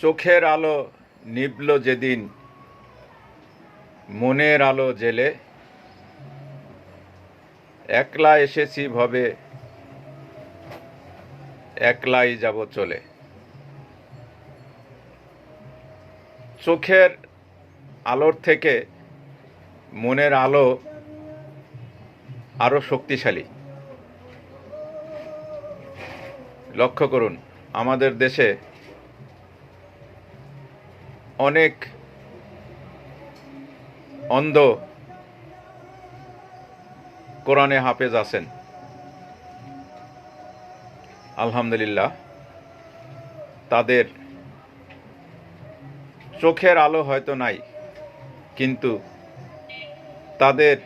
চোখের আলো নিভল যেদিন, মনের আলো জেলে, একলা এসেছি ভবে, একলাই যাব চলে। চোখের আলোর থেকে মনের আলো আরো শক্তিশালী। লক্ষ্য করুন, আমাদের দেশে অনেক অন্ধ কোরআনে হাফেজ আছেন, আলহামদুলিল্লাহ। তাদের চোখের আলো হয়তো নাই, কিন্তু তাদের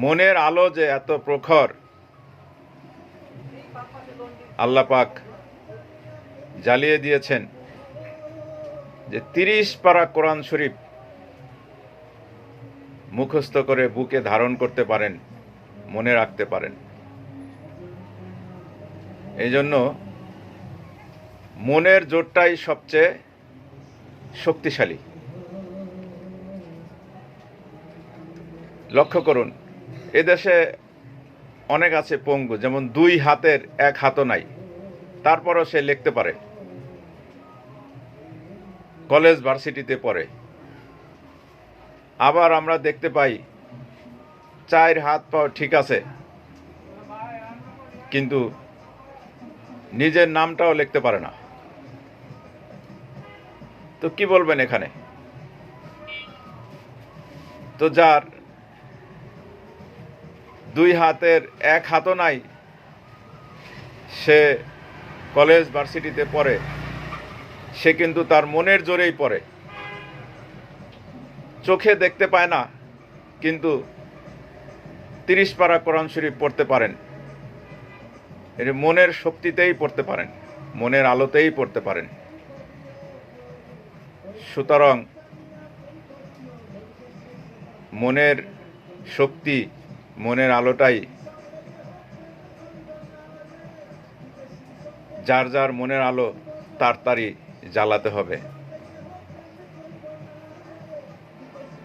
মনের আলো যে এত প্রখর, আল্লাহ পাক জ্বালিয়ে দিয়েছেন যে 30 পারা কোরআন শরীফ মুখস্থ করে বুকে ধারণ করতে পারেন, মনে রাখতে পারেন। এই জন্য মনের জোরটাই সবচেয়ে শক্তিশালী। লক্ষ্য করুন, এদেশে অনেক আছে পঙ্গু, যেমন 2 হাতের 1 হাতও নাই, তারপরও সে লিখতে পারে, কলেজ ভার্সিটিতে পড়ে। আবার আমরা দেখতে পাই 4 হাত পাও ঠিক আছে, কিন্তু নিজের নামটাও লিখতে পারে না। তো কি বলবেন এখানে? তো যার 2 হাতের 1 হাতও নাই, সে কলেজ ভার্সিটিতে পড়ে, সে কিন্তু তার মনের জোরেই পড়ে। চোখে দেখতে পায় না, কিন্তু 30 পারা কোরআন শরীফ পড়তে পারেন। এর মনের শক্তিতেই পড়তে পারেন, মনের আলোতেই পড়তে পারেন। সুতরাং মনের শক্তি, মনের আলোটাই যার যার মনের আলো তাড়াতাড়ি জ্বালাতে হবে।